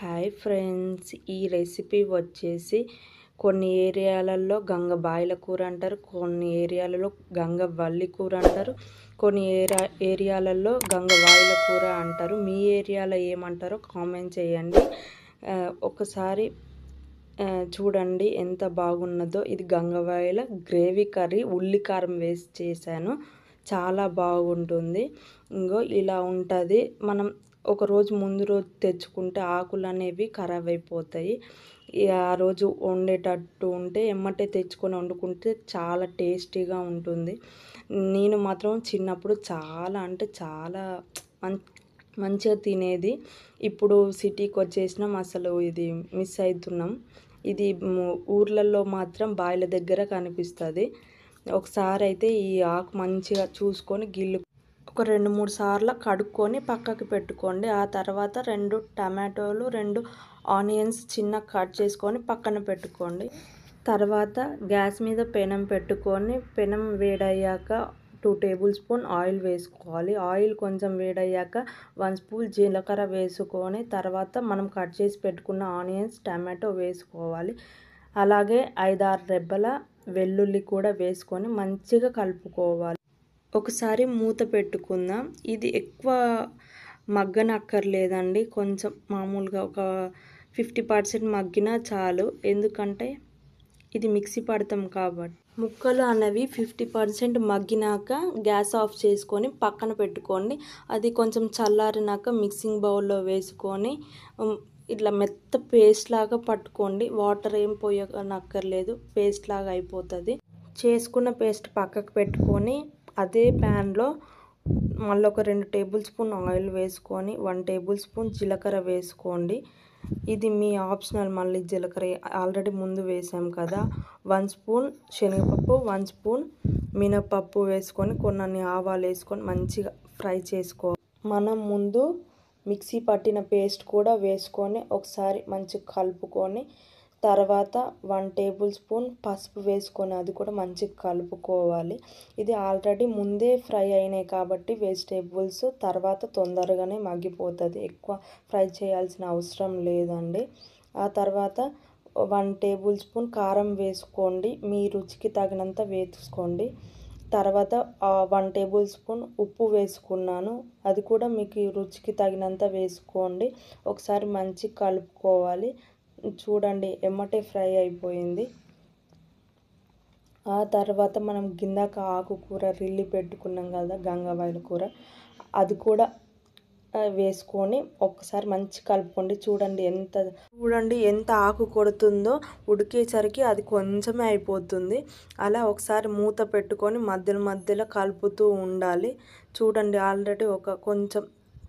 Hi friends, ఈ recipe వచ్చేసి కొన్ని ఏరియాలలో గంగబాయిల కూర అంటారు, కొన్ని ఏరియాలలో గంగవల్లి కూర అంటారు, కొన్ని ఏరియాలలో గంగవాయిల కూర అంటారు. మీ ఏరియాలో ఏమంటారో కామెంట్ చేయండి. ఒకసారి చూడండి ఎంత బాగున్నదో. ఇది గంగవాయిల గ్రేవీ కర్రీ, ఉల్లికారం వేసి చేశాను. చాలా బాగుంటుంది. ఇంకో ఇలా ఉంటుంది. మనం ఒక రోజు ముందు రోజు తెచ్చుకుంటే ఆకులు అనేవి ఖరాబ్ అయిపోతాయి. ఆ రోజు వండేటట్టు ఉంటే ఎమ్మటే తెచ్చుకొని వండుకుంటే చాలా టేస్టీగా ఉంటుంది. నేను మాత్రం చిన్నప్పుడు చాలా అంటే చాలా మంచిగా తినేది. ఇప్పుడు సిటీకి వచ్చేసినాం, అసలు ఇది మిస్ అవుతున్నాం. ఇది ఊర్లలో మాత్రం బాయిల దగ్గర కనిపిస్తుంది. ఒకసారి అయితే ఈ ఆకు మంచిగా చూసుకొని ఒక 2-3 సార్లు కడుక్కొని పక్కకి పెట్టుకోండి. ఆ తర్వాత 2 టమాటోలు, 2 ఆనియన్స్ చిన్న కట్ చేసుకొని పక్కన పెట్టుకోండి. తర్వాత గ్యాస్ మీద పెనం పెట్టుకొని పెనం వేడయ్యాక 2 టేబుల్ స్పూన్ ఆయిల్ వేసుకోవాలి. ఆయిల్ కొంచెం వేడయ్యాక 1 స్పూన్ జీలకర్ర వేసుకొని తర్వాత మనం కట్ చేసి పెట్టుకున్న ఆనియన్స్, టమాటో వేసుకోవాలి. అలాగే 5-6 రెబ్బల వెల్లుల్లి కూడా వేసుకొని మంచిగా కలుపుకోవాలి. ఒకసారి మూత పెట్టుకుందాం. ఇది ఎక్కువ మగ్గనక్కర్లేదండి, కొంచెం మామూలుగా ఒక 50% మగ్గినా చాలు. ఎందుకంటే ఇది మిక్సీ పడతాం కాబట్టి. ముక్కలు అనేవి 50% మగ్గినాక గ్యాస్ ఆఫ్ చేసుకొని పక్కన పెట్టుకోండి. అది కొంచెం చల్లారినాక మిక్సింగ్ బౌల్లో వేసుకొని ఇట్లా మెత్త పేస్ట్ లాగా పట్టుకోండి. వాటర్ ఏం పోయనక్కర్లేదు, పేస్ట్ లాగా అయిపోతుంది. చేసుకున్న పేస్ట్ పక్కకు పెట్టుకొని అదే ప్యాన్లో మళ్ళీ ఒక 2 టేబుల్ స్పూన్ ఆయిల్ వేసుకొని 1 టేబుల్ స్పూన్ జీలకర్ర వేసుకోండి. ఇది మీ ఆప్షనల్. మళ్ళీ జీలకర్ర ఆల్రెడీ ముందు వేసాం కదా. 1 స్పూన్ శనగపప్పు, 1 స్పూన్ మినపప్పు వేసుకొని కొన్ని ఆవాలు వేసుకొని మంచిగా ఫ్రై చేసుకోవాలి. మనం ముందు మిక్సీ పట్టిన పేస్ట్ కూడా వేసుకొని ఒకసారి మంచిగా కలుపుకొని తర్వాత 1 టేబుల్ స్పూన్ పసుపు వేసుకొని అది కూడా మంచిగా కలుపుకోవాలి. ఇది ఆల్రెడీ ముందే ఫ్రై అయినాయి కాబట్టి వెజిటేబుల్స్ తర్వాత తొందరగానే మగ్గిపోతుంది. ఎక్కువ ఫ్రై చేయాల్సిన అవసరం లేదండి. ఆ తర్వాత 1 టేబుల్ స్పూన్ కారం వేసుకోండి. మీ రుచికి తగినంత వేసుకోండి. తర్వాత 1 టేబుల్ స్పూన్ ఉప్పు వేసుకున్నాను. అది కూడా మీకు రుచికి తగినంత వేసుకోండి. ఒకసారి మంచిగా కలుపుకోవాలి. చూడండి ఎమ్మటే ఫ్రై అయిపోయింది. ఆ తర్వాత మనం గిందాక ఆకుకూర రిల్లి పెట్టుకున్నాం కదా, గంగవాయిల కూర, అది కూడా వేసుకొని ఒక్కసారి మంచి కలుపుకోండి. చూడండి ఎంత ఆకు కొడుతుందో. ఉడికేసరికి అది కొంచెమే అయిపోతుంది. అలా ఒకసారి మూత పెట్టుకొని మధ్యలో మధ్యలో కలుపుతూ ఉండాలి. చూడండి ఆల్రెడీ కొంచెం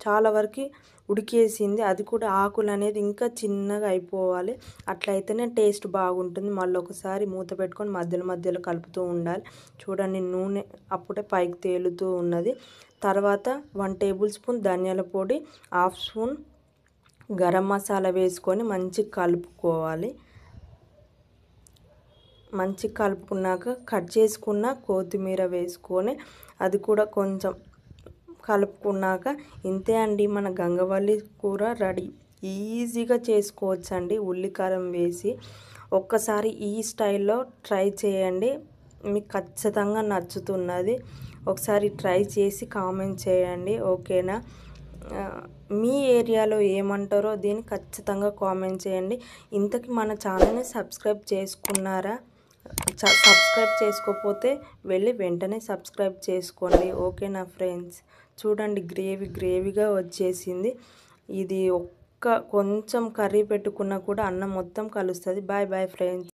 చాలా వరకు ఉడికేసింది. అది కూడా ఆకులు అనేది ఇంకా చిన్నగా అయిపోవాలి. అట్లయితేనే టేస్ట్ బాగుంటుంది. మళ్ళీ ఒకసారి మూత పెట్టుకొని మధ్యలో మధ్యలో కలుపుతూ ఉండాలి. చూడండి నూనె అప్పుడే పైకి తేలుతూ ఉన్నది. తర్వాత 1 టేబుల్ స్పూన్ ధనియాల పొడి, 1/2 స్పూన్ గరం మసాలా వేసుకొని మంచిగా కలుపుకోవాలి. మంచిగా కలుపుకున్నాక కట్ చేసుకున్న కొత్తిమీర వేసుకొని అది కూడా కొంచెం కలుపుకున్నాక ఇంతే అండి, మన గంగవల్లి కూర రెడీ. ఈజీగా చేసుకోవచ్చండి ఉల్లికారం వేసి. ఒక్కసారి ఈ స్టైల్లో ట్రై చేయండి, మీకు ఖచ్చితంగా నచ్చుతున్నది. ఒకసారి ట్రై చేసి కామెంట్ చేయండి, ఓకేనా? మీ ఏరియాలో ఏమంటారో దీన్ని ఖచ్చితంగా కామెంట్ చేయండి. ఇంతకీ మన ఛానల్ని సబ్స్క్రైబ్ చేసుకున్నారా? సబ్స్క్రైబ్ చేసుకోకపోతే వెళ్ళి వెంటనే సబ్స్క్రైబ్ చేసుకోండి, ఓకేనా ఫ్రెండ్స్? చూడండి గ్రేవీగా వచ్చేసింది. ఇది కొంచెం కర్రీ పెట్టుకున్నా కూడా అన్నం మొత్తం కలుస్తుంది. Boy friends.